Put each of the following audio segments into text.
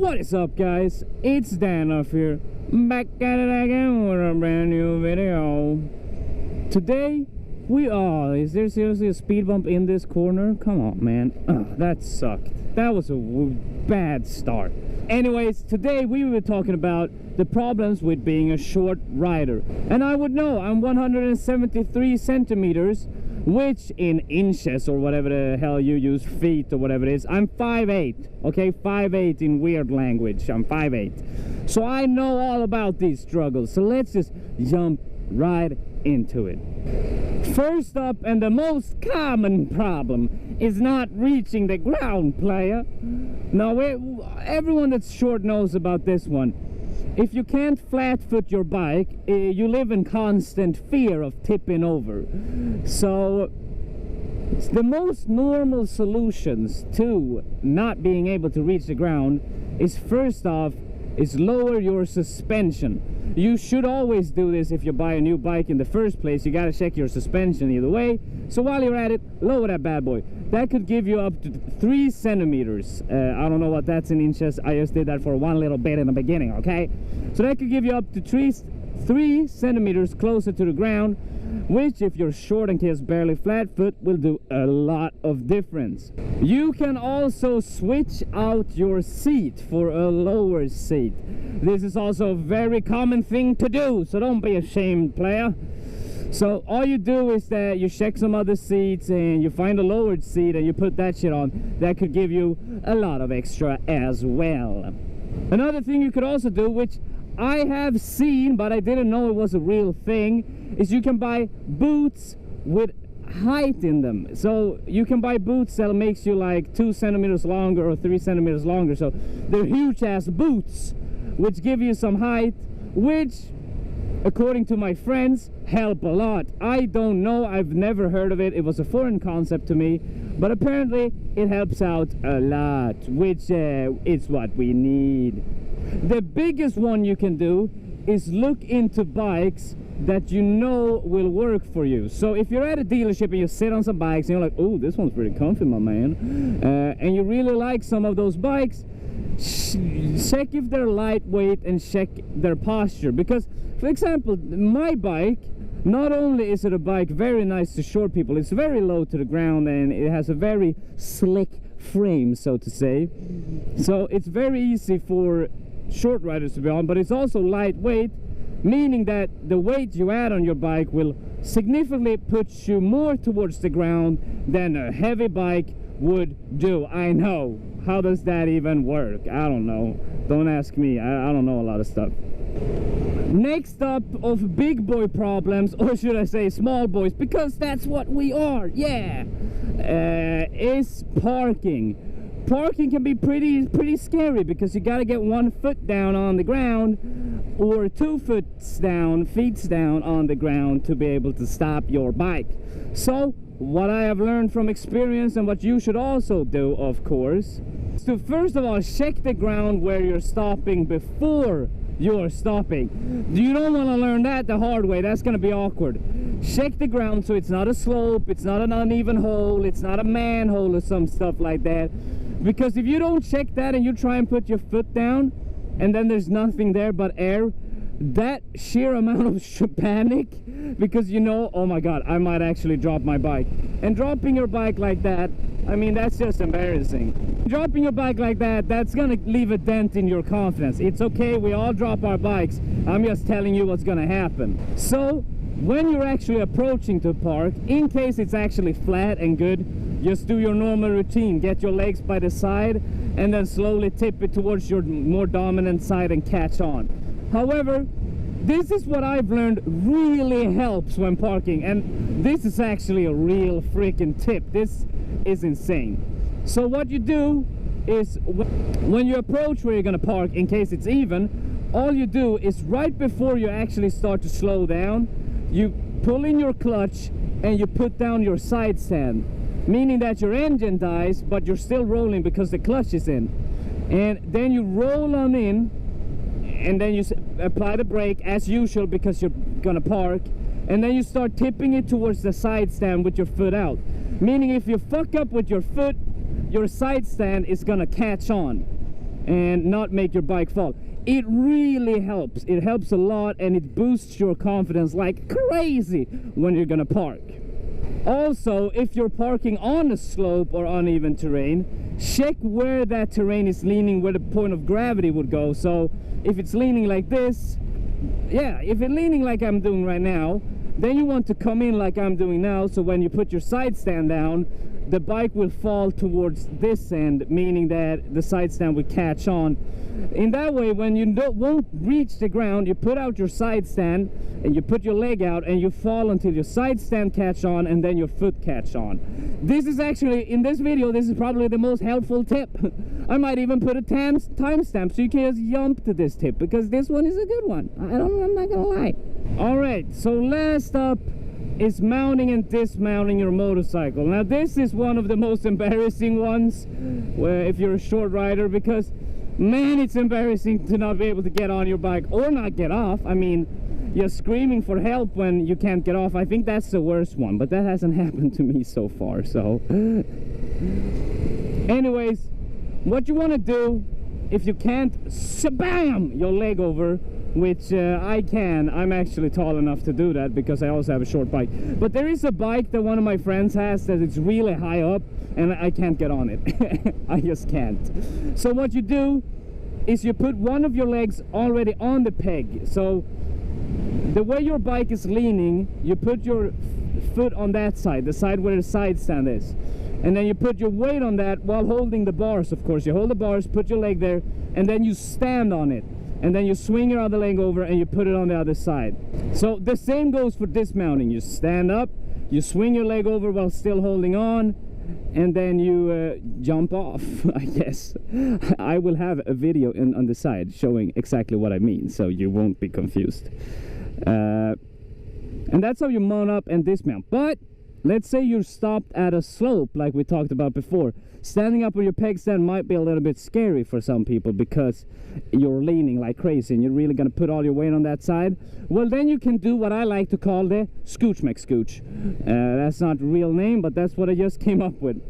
What is up, guys? It's Danof here, back at it again with a brand new video. Today is there seriously a speed bump in this corner? Come on, man. That sucked. That was a bad start. Anyways, today we were talking about the problems with being a short rider. And I would know, I'm 173 centimeters, which in inches or whatever the hell you use, feet or whatever it is, I'm 5'8", okay? 5'8" in weird language, I'm 5'8". So I know all about these struggles, so let's just jump right into it. First up, and the most common problem, is not reaching the ground, player. Now, everyone that's short knows about this one. If you can't flat foot your bike, you live in constant fear of tipping over. So the most normal solutions to not being able to reach the ground is, first off, is lower your suspension. You should always do this if you buy a new bike in the first place. You gotta check your suspension either way. So while you're at it, lower that bad boy. That could give you up to 3 centimeters. I don't know what that's in inches. I just did that for one little bit in the beginning, okay? So that could give you up to 3 centimeters closer to the ground, which, if you're short and can barely flat foot, will do a lot of difference. You can also switch out your seat for a lower seat. This is also a very common thing to do, so don't be ashamed, player. So all you do is that you check some other seats and you find a lowered seat and you put that shit on. That could give you a lot of extra as well. Another thing you could also do, which I have seen but I didn't know it was a real thing, is you can buy boots with height in them. So you can buy boots that makes you like 2 centimeters longer or 3 centimeters longer. So they're huge ass boots which give you some height, which, according to my friends, help a lot. I don't know, I've never heard of it. It was a foreign concept to me, but apparently it helps out a lot, which is what we need. The biggest one you can do is look into bikes that you know will work for you. So if you're at a dealership and you sit on some bikes and you're like, oh, this one's pretty comfy, my man, and you really like some of those bikes, check if they're lightweight and check their posture. Because, for example, my bike, not only is it a bike very nice to short people, it's very low to the ground and it has a very slick frame, so to say. So it's very easy for short riders to be on, but it's also lightweight, meaning that the weight you add on your bike will significantly put you more towards the ground than a heavy bike would do. I know. How does that even work? I don't know. Don't ask me. I don't know a lot of stuff. Next up of big boy problems, or should I say small boys, because that's what we are, yeah, is parking. Parking can be pretty scary because you gotta get 1 foot down on the ground or 2 feet down on the ground to be able to stop your bike. So what I have learned from experience, and what you should also do, of course, is to first of all check the ground where you're stopping before you're stopping. You don't want to learn that the hard way. That's going to be awkward. Check the ground so it's not a slope, it's not an uneven hole, it's not a manhole or some stuff like that. Because if you don't check that and you try and put your foot down and then there's nothing there but air, that sheer amount of panic, because you know, oh my god, I might actually drop my bike. And dropping your bike like that, I mean, that's just embarrassing. Dropping your bike like that, that's gonna leave a dent in your confidence. It's okay, we all drop our bikes. I'm just telling you what's gonna happen. So when you're actually approaching to park, in case it's actually flat and good, just do your normal routine. Get your legs by the side and then slowly tip it towards your more dominant side and catch on. However, this is what I've learned really helps when parking, and this is actually a real freaking tip. This is insane. So what you do is, when you approach where you're gonna park, in case it's even, all you do is right before you actually start to slow down, you pull in your clutch and you put down your side stand, meaning that your engine dies but you're still rolling because the clutch is in. And then you roll on in, and then you apply the brake as usual because you're gonna park, and then you start tipping it towards the side stand with your foot out, meaning if you fuck up with your foot, your side stand is gonna catch on. and not make your bike fall. It really helps. It helps a lot, and it boosts your confidence like crazy when you're gonna park. Also, if you're parking on a slope or uneven terrain, check where that terrain is leaning, where the point of gravity would go. So if it's leaning like this, yeah, if it's leaning like I'm doing right now, then you want to come in like I'm doing now, so when you put your side stand down, the bike will fall towards this end, meaning that the side stand will catch on. In that way, when you won't reach the ground, you put out your side stand and you put your leg out and you fall until your side stand catch on and then your foot catch on. This is actually, in this video, this is probably the most helpful tip. I might even put a timestamp so you can just jump to this tip, because this one is a good one. I'm not gonna lie. Alright, so last up is mounting and dismounting your motorcycle. Now this is one of the most embarrassing ones, where if you're a short rider, because man, it's embarrassing to not be able to get on your bike or not get off. I mean, you're screaming for help when you can't get off. I think that's the worst one, but that hasn't happened to me so far. So anyways, what you want to do, if you can't shabam your leg over, which I can. I'm actually tall enough to do that because I also have a short bike. But there is a bike that one of my friends has that it's really high up and I can't get on it. I just can't. So what you do is you put one of your legs already on the peg. So the way your bike is leaning, you put your foot on that side, the side where the side stand is. And then you put your weight on that while holding the bars, of course. You hold the bars, put your leg there, and then you stand on it. And then you swing your other leg over and you put it on the other side. So the same goes for dismounting. You stand up, you swing your leg over while still holding on, and then you jump off, I guess. I will have a video on the side showing exactly what I mean, so you won't be confused. And that's how you mount up and dismount. But let's say you're stopped at a slope like we talked about before. Standing up on your peg stand might be a little bit scary for some people because you're leaning like crazy and you're really going to put all your weight on that side. Well, then you can do what I like to call the scooch McScooch. That's not a real name, but that's what I just came up with.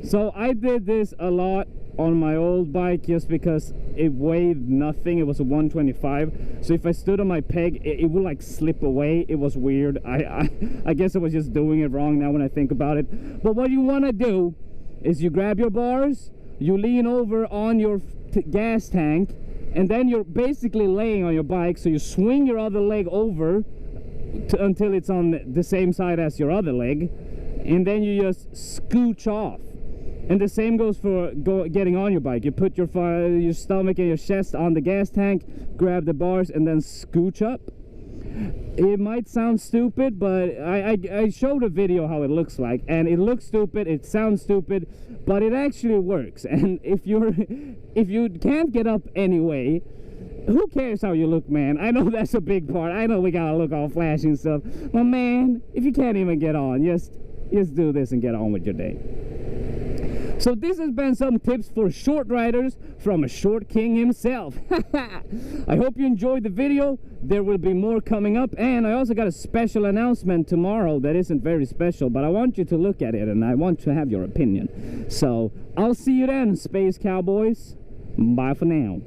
So I did this a lot on my old bike just because it weighed nothing. It was a 125, so if I stood on my peg, it would like slip away. It was weird. I guess I was just doing it wrong now when I think about it. But what you want to do is you grab your bars, you lean over on your gas tank, and then you're basically laying on your bike, so you swing your other leg over until it's on the same side as your other leg, and then you just scooch off. And the same goes for getting on your bike. You put your stomach and your chest on the gas tank, grab the bars, and then scooch up. It might sound stupid, but I showed a video how it looks like, and it looks stupid, it sounds stupid, but it actually works. And if you can't get up anyway, who cares how you look, man? I know that's a big part. I know we gotta look all flashy and stuff, but man, if you can't even get on, just do this and get on with your day. So this has been some tips for short riders from a short king himself. I hope you enjoyed the video. There will be more coming up, and I also got a special announcement tomorrow that isn't very special, but I want you to look at it and I want to have your opinion. So I'll see you then, Space Cowboys. Bye for now.